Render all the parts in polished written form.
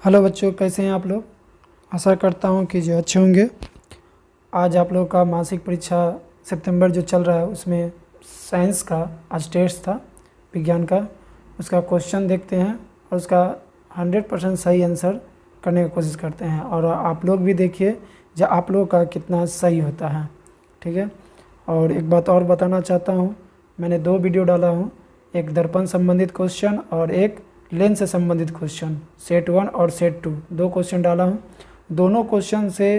Hello बच्चों, कैसे हैं आप लोग। आशा करता हूं कि जो अच्छे होंगे। आज आप लोगों का मासिक परीक्षा सितंबर जो चल रहा है उसमें साइंस का आज टेस्ट था, विज्ञान का। उसका क्वेश्चन देखते हैं और उसका 100% सही आंसर करने की कोशिश करते हैं। और आप लोग भी देखिए जो आप लोगों का कितना सही होता है, ठीक है। और एक बात और बताना चाहता हूँ, मैंने 2 वीडियो डाला हूँ, एक दर्पण संबंधित क्वेश्चन और एक लेंस से संबंधित क्वेश्चन। सेट 1 और सेट 2 2 क्वेश्चन डाला हूँ। दोनों क्वेश्चन से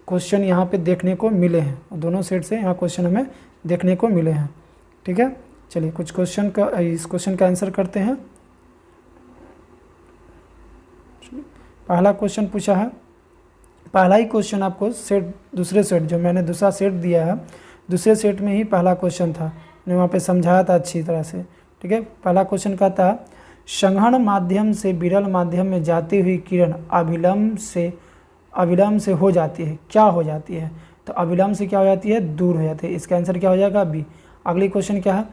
क्वेश्चन यहाँ पे देखने को मिले हैं, दोनों सेट से यहाँ क्वेश्चन हमें देखने को मिले हैं, ठीक है। चलिए कुछ क्वेश्चन का इस क्वेश्चन का आंसर करते हैं। पहला क्वेश्चन पूछा है, पहला ही क्वेश्चन आपको सेट दूसरे सेट जो मैंने दूसरा सेट दिया है, दूसरे सेट में ही पहला क्वेश्चन था, मैंने वहाँ पे समझाया था अच्छी तरह से, ठीक है। पहला क्वेश्चन का था संघन माध्यम से विरल माध्यम में जाती हुई किरण अविलंब से हो जाती है, क्या हो जाती है। तो अविलंब से क्या हो जाती है, दूर हो जाती है। इसका आंसर क्या हो जाएगा, बी। अगली क्वेश्चन क्या है,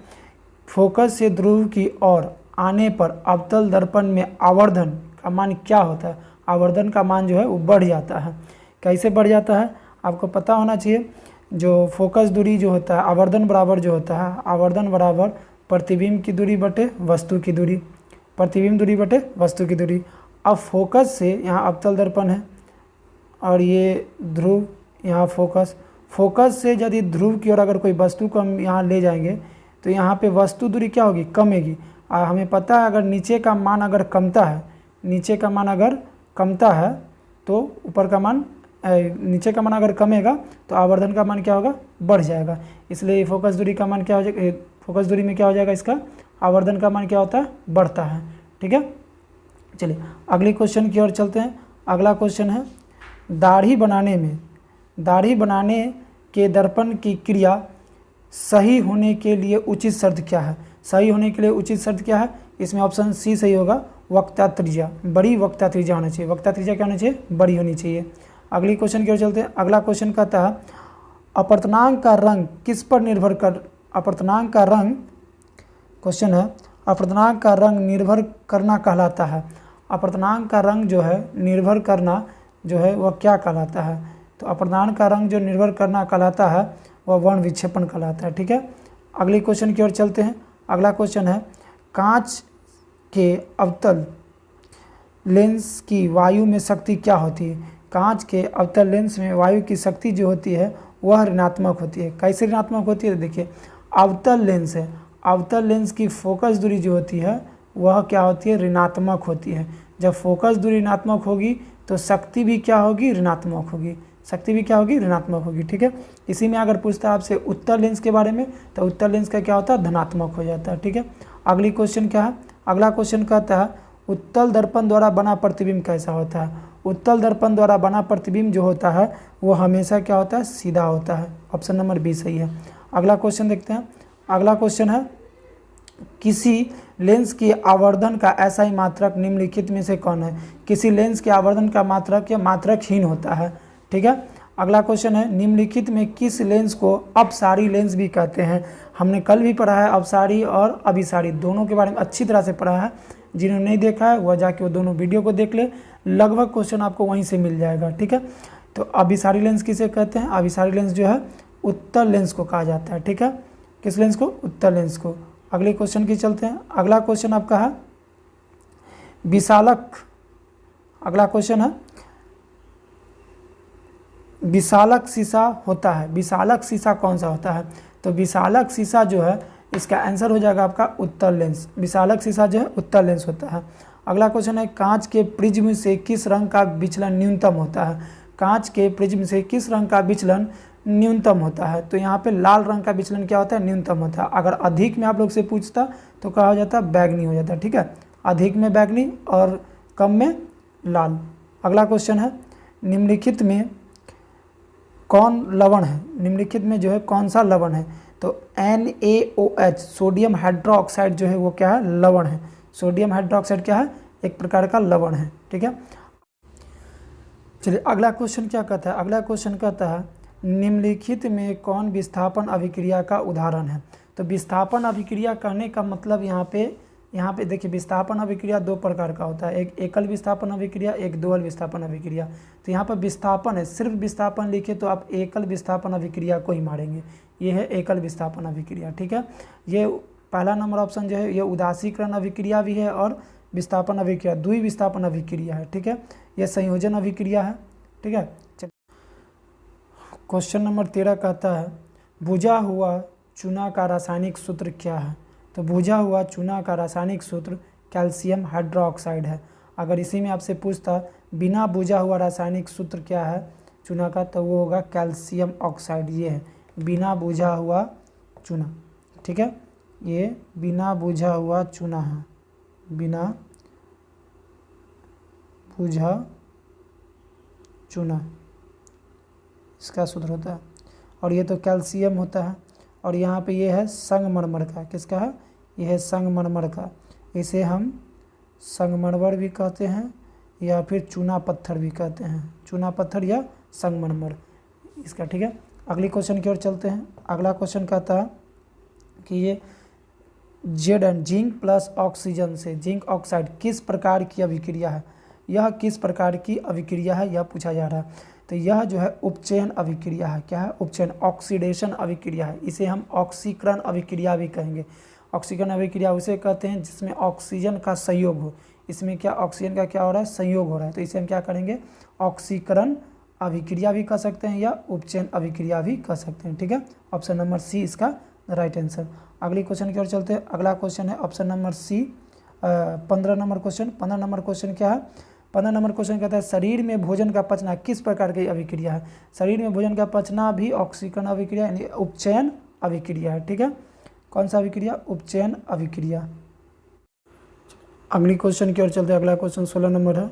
फोकस से ध्रुव की ओर आने पर अवतल दर्पण में आवर्धन का मान क्या होता है। आवर्धन का मान जो है वो बढ़ जाता है। कैसे बढ़ जाता है आपको पता होना चाहिए। जो फोकस दूरी जो होता है, आवर्धन बराबर जो होता है, आवर्धन बराबर प्रतिबिंब की दूरी बटे वस्तु की दूरी, प्रतिबिंब दूरी बटे वस्तु की दूरी। अब फोकस से यहाँ अवतल दर्पण है और ये ध्रुव, यहाँ फोकस से यदि ध्रुव की ओर अगर कोई वस्तु को हम यहाँ ले जाएंगे तो यहाँ पे वस्तु दूरी क्या होगी, कमेगी। और हमें पता है अगर नीचे का मान अगर कमता है, नीचे का मान अगर कमता है तो ऊपर का मान, नीचे का मान अगर कमेगा तो आवर्धन का मान क्या होगा, बढ़ जाएगा। इसलिए फोकस दूरी का मान क्या हो जाएगा, फोकस दूरी में क्या हो जाएगा, इसका आवर्धन का मान क्या होता है, बढ़ता है, ठीक है। चलिए अगले क्वेश्चन की ओर चलते हैं। अगला क्वेश्चन है दाढ़ी बनाने के दर्पण की क्रिया सही होने के लिए उचित शर्त क्या है। सही होने के लिए उचित शर्त क्या है, इसमें ऑप्शन सी सही होगा, वक्ता त्रिज्या, बड़ी वक्ता त्रिज्या होना चाहिए। वक्ता त्रिज्या क्या होनी चाहिए, बड़ी होनी चाहिए। अगली क्वेश्चन की ओर चलते हैं। अगला क्वेश्चन कहता है अपवर्तनांक का रंग किस पर निर्भर कर, अपवर्तनांक का रंग, क्वेश्चन है अपवर्तनांक का रंग निर्भर करना कहलाता है। अपवर्तनांक का रंग जो है निर्भर करना जो है वह क्या कहलाता है। तो अपवर्तनांक का रंग जो निर्भर करना कहलाता है वह वर्ण विक्षेपण कहलाता है, ठीक है। अगले क्वेश्चन की ओर चलते हैं। अगला क्वेश्चन है कांच के अवतल लेंस की वायु में शक्ति क्या होती है। कांच के अवतल लेंस में वायु की शक्ति जो होती है वह ऋणात्मक होती है। कैसे ऋणात्मक होती है, देखिए अवतल लेंस है, अवतल लेंस की फोकस दूरी जो होती है वह क्या होती है, ऋणात्मक होती है। जब फोकस दूरी ऋणात्मक होगी तो शक्ति भी क्या होगी, ऋणात्मक होगी, शक्ति भी क्या होगी, ऋणात्मक होगी, ठीक है। इसी में अगर पूछता है आपसे उत्तल लेंस के बारे में तो उत्तल लेंस का क्या होता है, धनात्मक हो जाता है, ठीक है। अगली क्वेश्चन क्या है, अगला क्वेश्चन कहता है उत्तल दर्पण द्वारा बना प्रतिबिंब कैसा होता है। उत्तल दर्पण द्वारा बना प्रतिबिंब जो होता है वो हमेशा क्या होता है, सीधा होता है। ऑप्शन नंबर बी सही है। अगला क्वेश्चन देखते हैं। अगला क्वेश्चन है किसी लेंस की आवर्धन का ऐसा ही मात्रक निम्नलिखित में से कौन है। किसी लेंस के आवर्धन का मात्रक या मात्रकहीन होता है, ठीक है। अगला क्वेश्चन है निम्नलिखित में किस लेंस को अपसारी लेंस भी कहते हैं। हमने कल भी पढ़ा है अपसारी और अभिसारी दोनों के बारे में अच्छी तरह से पढ़ा है। जिन्होंने नहीं देखा है वह जाके वो दोनों वीडियो को देख ले, लगभग क्वेश्चन आपको वहीं से मिल जाएगा, ठीक है। तो अभिसारी लेंस किसे कहते हैं, अभिसारी लेंस जो है उत्तल लेंस को कहा जाता है, ठीक है। किस लेंस को, उत्तल लेंस को। अगले क्वेश्चन की चलते हैं। अगला क्वेश्चन आपका है विशालक, अगला क्वेश्चन है विशालक शीशा होता है, विशालक शीशा कौन सा होता है। तो विशालक शीशा जो है इसका आंसर हो जाएगा आपका उत्तल लेंस। विशालक शीशा जो है उत्तल लेंस होता है। अगला क्वेश्चन है कांच के प्रिज्म से किस रंग का विचलन न्यूनतम होता है। कांच के प्रिज्म से किस रंग का विचलन न्यूनतम होता है। तो यहाँ पे लाल रंग का विचलन क्या होता है, न्यूनतम होता है। अगर अधिक में आप लोग से पूछता तो क्या हो जाता, बैगनी हो जाता, ठीक है। अधिक में बैगनी और कम में लाल। अगला क्वेश्चन है निम्नलिखित में कौन लवण है, निम्नलिखित में जो है कौन सा लवण है। तो NaOH सोडियम हाइड्रोक्साइड जो है वो क्या है, लवण है। सोडियम हाइड्रोक्साइड क्या है, एक प्रकार का लवण है, ठीक है। चलिए अगला क्वेश्चन क्या कहता है, अगला क्वेश्चन कहता है निम्नलिखित में कौन विस्थापन अभिक्रिया का उदाहरण है। तो विस्थापन अभिक्रिया कहने का मतलब यहाँ पे यहाँ पे देखिए विस्थापन अभिक्रिया दो प्रकार का होता है, एक एकल विस्थापन अभिक्रिया, एक दोहल विस्थापन अभिक्रिया। तो यहाँ पर विस्थापन है, सिर्फ विस्थापन लिखे तो आप एकल विस्थापन अभिक्रिया को ही मारेंगे, ये है एकल विस्थापन अभिक्रिया। ठीक है, ये पहला नंबर ऑप्शन जो है ये उदासीकरण अभिक्रिया भी है और विस्थापन अभिक्रिया, द्वि विस्थापन अभिक्रिया है। ठीक है, ये संयोजन अभिक्रिया है। ठीक है, क्वेश्चन नंबर 13 कहता है बुझा हुआ चूना का रासायनिक सूत्र क्या है। तो बुझा हुआ चूना का रासायनिक सूत्र कैल्शियम हाइड्रोक्साइड है। अगर इसी में आपसे पूछता बिना बुझा हुआ रासायनिक सूत्र क्या है चूना का, तो वो होगा कैल्शियम ऑक्साइड। ये है बिना बुझा हुआ चूना। ठीक है, ये बिना बुझा हुआ चूना है, बिना बुझा चूना इसका सूत्र होता है। और ये तो कैल्शियम होता है, और यहाँ पे ये है संगमरमर का, किसका है, ये है संगमरमर का। इसे हम संगमरमर भी कहते हैं या फिर चूना पत्थर भी कहते हैं, चूना पत्थर या संगमरमर इसका। ठीक है, अगली क्वेश्चन की ओर चलते हैं। अगला क्वेश्चन कहता है कि ये Zn जिंक प्लस ऑक्सीजन से जिंक ऑक्साइड किस प्रकार की अभिक्रिया है, यह किस प्रकार की अभिक्रिया है यह पूछा जा रहा है। तो यह जो है उपचयन अभिक्रिया है। क्या है, उपचयन, ऑक्सीडेशन अभिक्रिया है। इसे हम ऑक्सीकरण अभिक्रिया भी कहेंगे। ऑक्सीकरण अभिक्रिया उसे कहते हैं जिसमें ऑक्सीजन का संयोग हो। इसमें क्या ऑक्सीजन का क्या हो रहा है, संयोग हो रहा है, तो इसे हम क्या करेंगे, ऑक्सीकरण अभिक्रिया भी कह सकते हैं या उपचयन अभिक्रिया भी कह सकते हैं। ठीक है, ऑप्शन नंबर सी इसका राइट आंसर। अगली क्वेश्चन की ओर चलते हैं। अगला क्वेश्चन है option number C 15 number question. 15 number question क्या है, 15 नंबर क्वेश्चन कहता है शरीर में भोजन का पचना किस प्रकार की अभिक्रिया है। शरीर में भोजन का पचना भी ऑक्सीकरण अभिक्रिया यानी उपचयन अभिक्रिया है। ठीक है, कौन सा अभिक्रिया, उपचयन अभिक्रिया। अगली क्वेश्चन की ओर चलते हैं। अगला क्वेश्चन 16 नंबर है।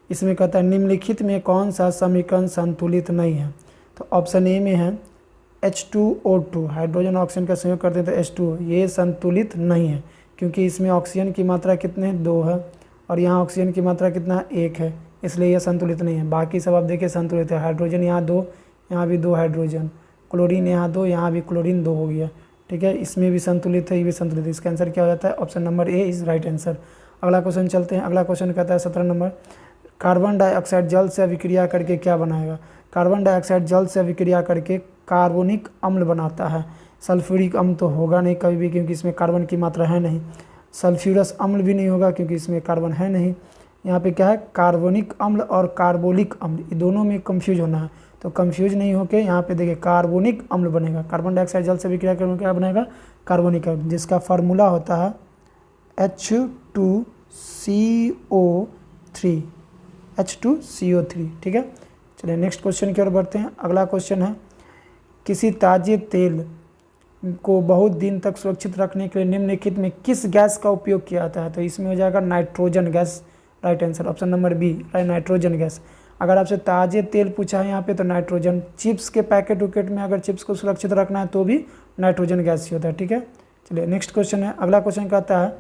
इसमें कहता है निम्नलिखित में कौन सा समीकरण संतुलित नहीं है। तो ऑप्शन ए में है H2O2, हाइड्रोजन ऑक्सीजन का संयोग करते हैं तो H2O, ये संतुलित नहीं है क्योंकि इसमें ऑक्सीजन की मात्रा कितने 2 है और यहाँ ऑक्सीजन की मात्रा कितना 1 है, इसलिए यह संतुलित नहीं है। बाकी सब आप देखिए संतुलित है, हाइड्रोजन यहाँ 2, यहाँ भी 2 हाइड्रोजन, क्लोरीन यहाँ 2, यहाँ भी क्लोरीन 2 हो गया। ठीक है, इसमें भी संतुलित है, ये भी संतुलित है। इसका आंसर क्या हो जाता है, option number A is right answer. अगला क्वेश्चन चलते हैं। अगला क्वेश्चन कहता है 17 नंबर, कार्बन डाइऑक्साइड जल से अभिक्रिया करके क्या बनाएगा। कार्बन डाइऑक्साइड जल से अभिक्रिया करके कार्बोनिक अम्ल बनाता है। सल्फ्यूरिक अम्ल तो होगा नहीं कभी भी क्योंकि इसमें कार्बन की मात्रा है नहीं। सल्फ्यूरस अम्ल भी नहीं होगा क्योंकि इसमें कार्बन है नहीं। यहाँ पे क्या है, कार्बोनिक अम्ल और कार्बोलिक अम्ल, ये दोनों में कंफ्यूज होना है, तो कंफ्यूज नहीं होके यहाँ पे देखिए कार्बोनिक अम्ल बनेगा। कार्बन डाइऑक्साइड जल से अभिक्रिया करके क्या बनेगा, कार्बोनिक अम्ल, जिसका फार्मूला होता है H2CO3, H2CO3। ठीक है, चलिए नेक्स्ट क्वेश्चन की ओर बढ़ते हैं। अगला क्वेश्चन है किसी ताजे तेल को बहुत दिन तक सुरक्षित रखने के लिए निम्नलिखित में किस गैस का उपयोग किया जाता है। तो इसमें हो जाएगा nitrogen gas, right answer option number B, nitrogen gas. अगर आपसे ताजे तेल पूछा है यहाँ पे तो नाइट्रोजन। चिप्स के पैकेट उकेट में अगर चिप्स को सुरक्षित रखना है तो भी नाइट्रोजन गैस ही होता है। ठीक है, चलिए नेक्स्ट क्वेश्चन है। अगला क्वेश्चन कहता है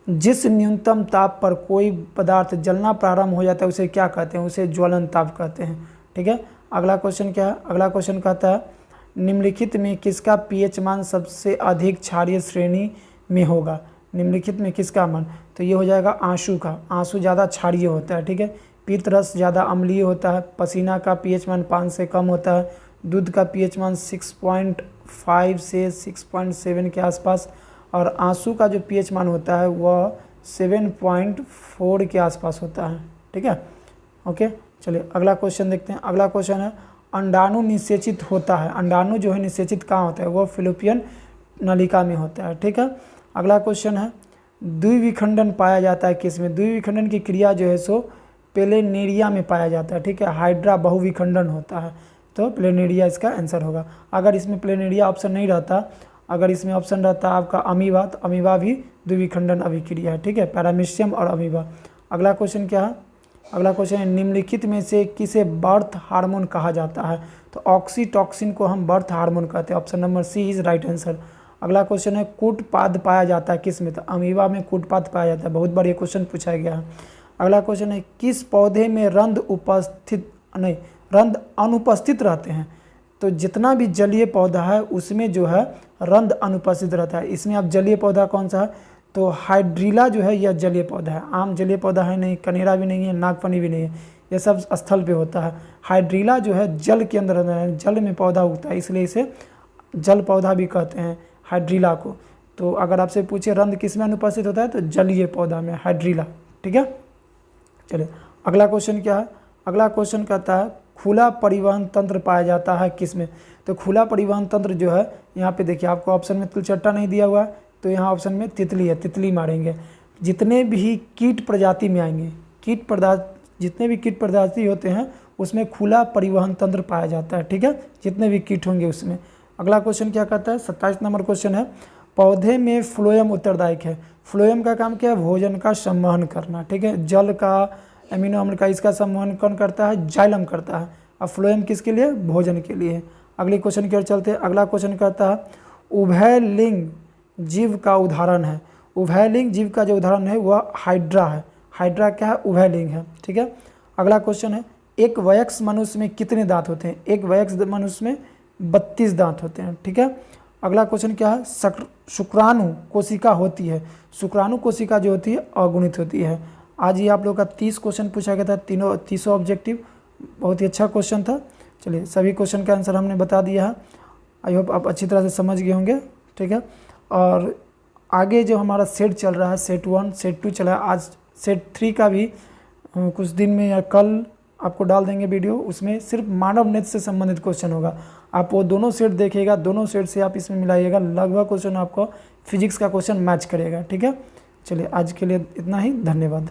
जिस न्यूनतम ताप पर कोई पदार्थ जलना प्रारंभ हो जाता है उसे क्या कहते हैं, उसे ज्वलन ताप कहते हैं। ठीक है, अगला क्वेश्चन क्या है, अगला क्वेश्चन कहता है निम्नलिखित में किसका पीएच मान सबसे अधिक क्षारीय श्रेणी में होगा। निम्नलिखित में किसका मान, तो ये हो जाएगा आंसू का। आंसू ज़्यादा क्षारीय होता है। ठीक है, पीत रस ज़्यादा अम्लीय होता है। पसीना का पीएच मान 5 से कम होता है। दूध का पीएच मान 6.5 से 6.7 के आसपास, और आंसू का जो पीएच मान होता है वह 7.4 के आसपास होता है। ठीक है, ओके, चलिए अगला क्वेश्चन देखते हैं। अगला क्वेश्चन है अंडाणु निषेचित होता है। अंडाणु जो है निषेचित कहाँ होता है, वो फिलिपियन नलिका में होता है। ठीक है, अगला क्वेश्चन है द्विविखंडन पाया जाता है किसमें। द्विविखंडन की क्रिया जो है सो प्लेनेरिया में पाया जाता है। ठीक है, हाइड्रा बहुविखंडन होता है, तो प्लेनेरिया इसका आंसर होगा। अगर इसमें प्लेनेरिया ऑप्शन नहीं रहता, अगर इसमें ऑप्शन रहता आपका अमीबा, तो अमीबा भी द्विविखंडन अभिक्रिया है। ठीक है, पैरामीशियम और अमीबा। अगला क्वेश्चन क्या है, अगला क्वेश्चन है निम्नलिखित में से किसे बर्थ हार्मोन कहा जाता है। तो ऑक्सीटॉक्सिन को हम बर्थ हार्मोन कहते हैं। Option number C is right answer. अगला क्वेश्चन है कूटपाद पाया जाता है किस में, तो अमीबा में कूटपाद पाया जाता है। बहुत बार ये क्वेश्चन पूछा गया है। अगला क्वेश्चन है किस पौधे में रंध्र अनुपस्थित रहते हैं। तो जितना भी जलीय पौधा है उसमें जो है रंध्र अनुपस्थित रहता है। इसमें अब जलीय पौधा कौन सा है, तो हाइड्रीला जो है यह जलीय पौधा है, आम जलीय पौधा है नहीं, कनेरा भी नहीं है, नागफनी भी नहीं है, यह सब स्थल पे होता है। हाइड्रीला जो है जल के अंदर है, जल में पौधा उगता है, इसलिए इसे जल पौधा भी कहते हैं हाइड्रीला को। तो अगर आपसे पूछे रंध्र किस में अनुपस्थित होता है तो जलीय पौधा में हाइड्रीला। ठीक है, चलिए अगला क्वेश्चन क्या है। अगला क्वेश्चन कहता है खुला परिवहन तंत्र पाया जाता है किस में। तो खुला परिवहन तंत्र जो है यहाँ पे देखिए आपको ऑप्शन में तिलचट्टा नहीं दिया हुआ है, तो यहाँ ऑप्शन में तितली है, तितली मारेंगे। जितने भी कीट प्रजाति में आएंगे, जितने भी कीट प्रजाति होते हैं उसमें खुला परिवहन तंत्र पाया जाता है। ठीक है, जितने भी कीट होंगे उसमें। अगला क्वेश्चन क्या कहता है, 27 नंबर क्वेश्चन है, पौधे में फ्लोएम उत्तरदायक है। फ्लोएम का काम क्या है, भोजन का संवहन करना। ठीक है, जल का, एमिनो अम्ल का, इसका संवहन कौन करता है, जाइलम करता है। अब फ्लोएम किसके लिए, भोजन के लिए। अगले क्वेश्चन की ओर चलते हैं। अगला क्वेश्चन कहता है उभयलिंग जीव का उदाहरण है। उभयलिंग जीव का जो उदाहरण है वह हाइड्रा है। हाइड्रा क्या है, उभयलिंग है। ठीक है, अगला क्वेश्चन है एक वयस्क मनुष्य में कितने दांत होते हैं। एक वयस्क मनुष्य में 32 दांत होते हैं। ठीक है, अगला क्वेश्चन क्या है, शुक्राणु कोशिका होती है। शुक्राणु कोशिका जो होती है अगुणित होती है। आज ही आप लोगों का 30 क्वेश्चन पूछा गया था, 300 ऑब्जेक्टिव, बहुत ही अच्छा क्वेश्चन था। चलिए सभी क्वेश्चन का आंसर हमने बता दिया है। आई होप आप अच्छी तरह से समझ गए होंगे। ठीक है, और आगे जो हमारा सेट चल रहा है, सेट 1 सेट 2 चला है, आज सेट 3 का भी कुछ दिन में या कल आपको डाल देंगे वीडियो। उसमें सिर्फ मानव नेत्र से संबंधित क्वेश्चन होगा। आप वो दोनों सेट देखिएगा, दोनों सेट से आप इसमें मिलाइएगा, लगभग क्वेश्चन आपको फिजिक्स का क्वेश्चन मैच करेगा। ठीक है, चलिए आज के लिए इतना ही, धन्यवाद।